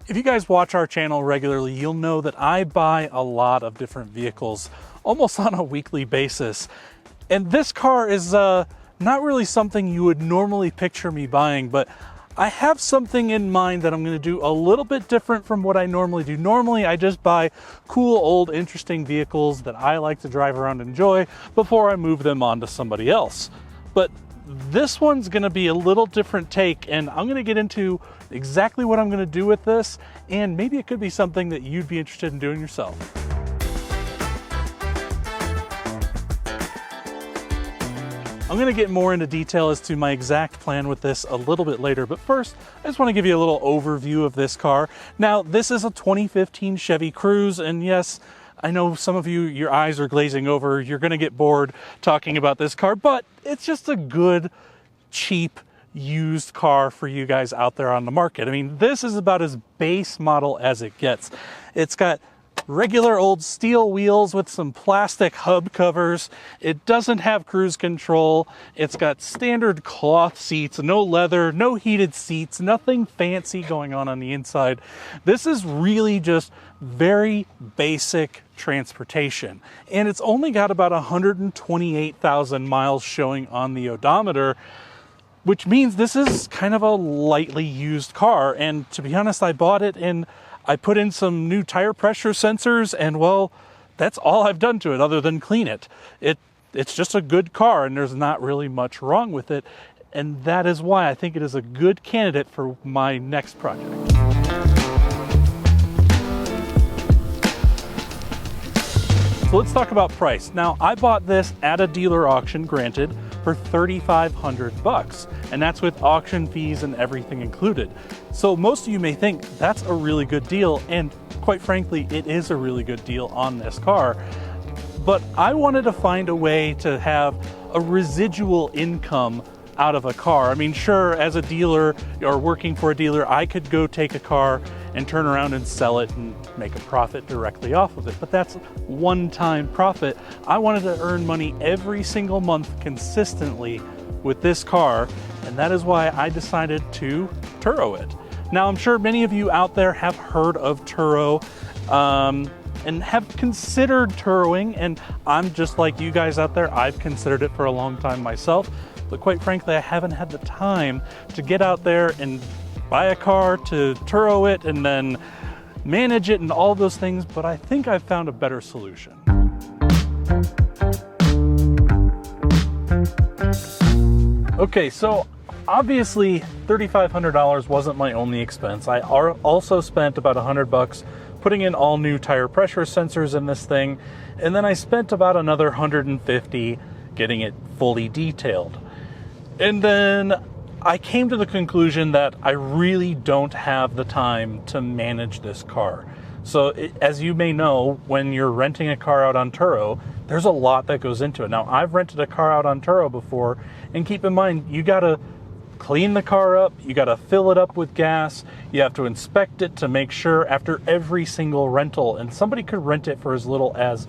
If you guys watch our channel regularly, you'll know that I buy a lot of different vehicles almost on a weekly basis. And this car is not really something you would normally picture me buying, but I have something in mind that I'm going to do a little bit different from what I normally do. Normally, I just buy cool, old, interesting vehicles that I like to drive around and enjoy before I move them on to somebody else. But this one's going to be a little different take, and I'm going to get into exactly what I'm going to do with this, and maybe it could be something that you'd be interested in doing yourself. I'm going to get more into detail as to my exact plan with this a little bit later, but first, I just want to give you a little overview of this car. Now, this is a 2015 Chevy Cruze, and yes, I know some of you, your eyes are glazing over, you're going to get bored talking about this car, but it's just a good, cheap, used car for you guys out there on the market. I mean, this is about as base model as it gets. It's got regular old steel wheels with some plastic hub covers. It doesn't have cruise control. It's got standard cloth seats, no leather, no heated seats, nothing fancy going on the inside. This is really just very basic transportation. And it's only got about 128,000 miles showing on the odometer, which means this is kind of a lightly used car. And to be honest, I bought it and I put in some new tire pressure sensors, and well, that's all I've done to it other than clean it. It's just a good car, and there's not really much wrong with it. And that is why I think it is a good candidate for my next project. So let's talk about price. Now, I bought this at a dealer auction, granted, for $3,500, and that's with auction fees and everything included. So most of you may think that's a really good deal, and quite frankly, it is a really good deal on this car. But I wanted to find a way to have a residual income out of a car. I mean, sure, as a dealer or working for a dealer, I could go take a car and turn around and sell it and make a profit directly off of it, but that's one-time profit. I wanted to earn money every single month consistently with this car, and that is why I decided to Turo it. Now, I'm sure many of you out there have heard of Turo and have considered Turoing, and I'm just like you guys out there. I've considered it for a long time myself, but quite frankly, I haven't had the time to get out there and buy a car, to Turo it, and then manage it and all those things, but I think I've found a better solution. Okay, so obviously $3,500 wasn't my only expense. I also spent about $100 putting in all new tire pressure sensors in this thing, and then I spent about another $150 getting it fully detailed. And then I came to the conclusion that I really don't have the time to manage this car. So as you may know, when you're renting a car out on Turo, there's a lot that goes into it. Now, I've rented a car out on Turo before, and keep in mind, you gotta clean the car up, you gotta fill it up with gas, you have to inspect it to make sure after every single rental, and somebody could rent it for as little as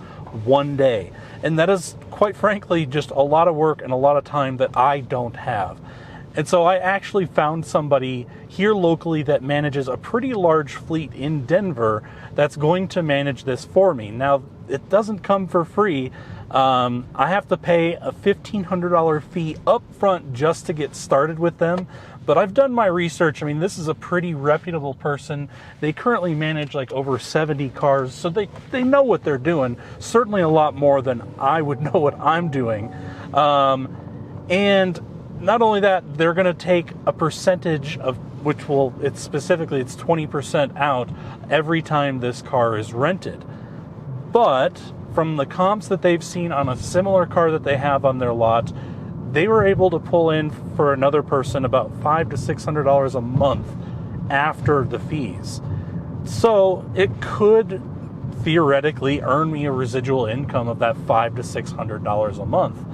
1 day. And that is, quite frankly, just a lot of work and a lot of time that I don't have. And so I actually found somebody here locally that manages a pretty large fleet in Denver that's going to manage this for me. Now, it doesn't come for free. I have to pay a $1,500 fee up front just to get started with them. But I've done my research. I mean, this is a pretty reputable person. They currently manage like over 70 cars, so they know what they're doing. Certainly a lot more than I would know what I'm doing. And not only that, they're going to take a percentage of which will, it's 20% out every time this car is rented. But from the comps that they've seen on a similar car that they have on their lot, they were able to pull in for another person about $500 to $600 a month after the fees. So it could theoretically earn me a residual income of that $500 to $600 a month.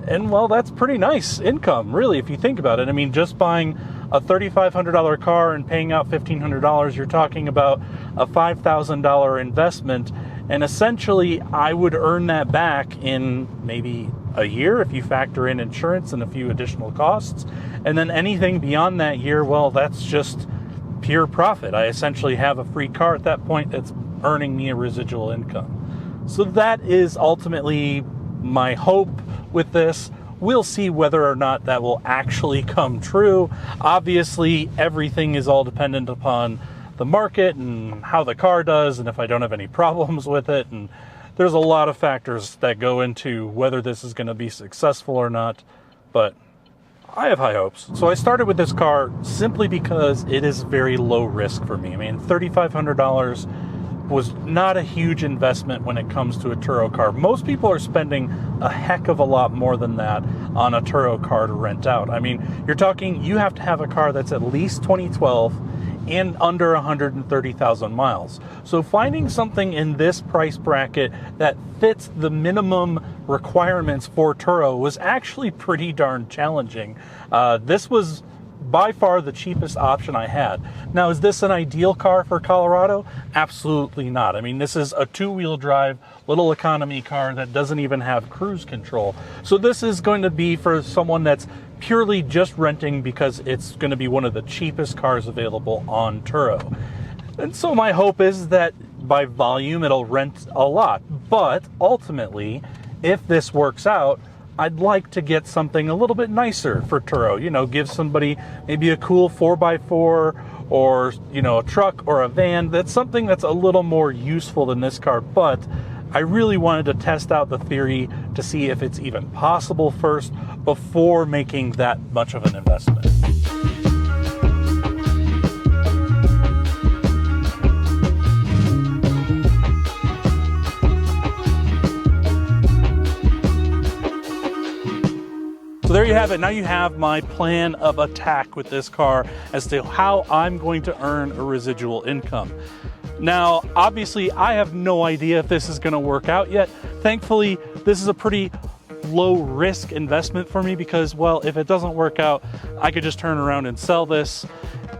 And well, that's pretty nice income, really, if you think about it. I mean, just buying a $3,500 car and paying out $1,500, you're talking about a $5,000 investment. And essentially, I would earn that back in maybe a year if you factor in insurance and a few additional costs. And then anything beyond that year, well, that's just pure profit. I essentially have a free car at that point that's earning me a residual income. So that is ultimately my hope with this. We'll see whether or not that will actually come true. Obviously, everything is all dependent upon the market and how the car does and if I don't have any problems with it. And there's a lot of factors that go into whether this is going to be successful or not. But I have high hopes. So I started with this car simply because it is very low risk for me. I mean, $3,500 was not a huge investment when it comes to a Turo car. Most people are spending a heck of a lot more than that on a Turo car to rent out. I mean, you're talking, you have to have a car that's at least 2012 and under 130,000 miles. So finding something in this price bracket that fits the minimum requirements for Turo was actually pretty darn challenging. This was by far the cheapest option I had. Now, is this an ideal car for Colorado? Absolutely not. I mean, this is a two-wheel drive, little economy car that doesn't even have cruise control. So this is going to be for someone that's purely just renting because it's going to be one of the cheapest cars available on Turo. And so my hope is that by volume, it'll rent a lot. But ultimately, if this works out, I'd like to get something a little bit nicer for Turo. You know, give somebody maybe a cool 4x4 or, you know, a truck or a van. That's something that's a little more useful than this car. But I really wanted to test out the theory to see if it's even possible first before making that much of an investment. So there you have it. Now you have my plan of attack with this car as to how I'm going to earn a residual income. Now, obviously, I have no idea if this is going to work out yet. Thankfully, this is a pretty low risk investment for me because, well, if it doesn't work out, I could just turn around and sell this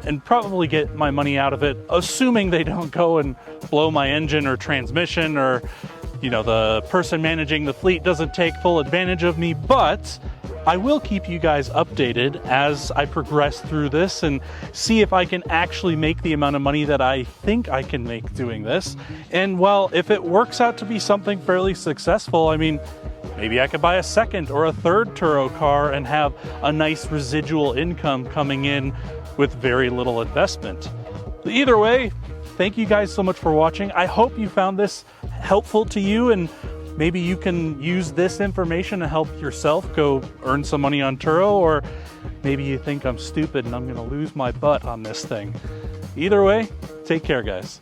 and probably get my money out of it, assuming they don't go and blow my engine or transmission, or, you know, the person managing the fleet doesn't take full advantage of me. But I will keep you guys updated as I progress through this and see if I can actually make the amount of money that I think I can make doing this. And well, if it works out to be something fairly successful, I mean, maybe I could buy a second or a third Turo car and have a nice residual income coming in with very little investment. Either way, thank you guys so much for watching. I hope you found this helpful to you, and maybe you can use this information to help yourself go earn some money on Turo, or maybe you think I'm stupid and I'm gonna lose my butt on this thing. Either way, take care, guys.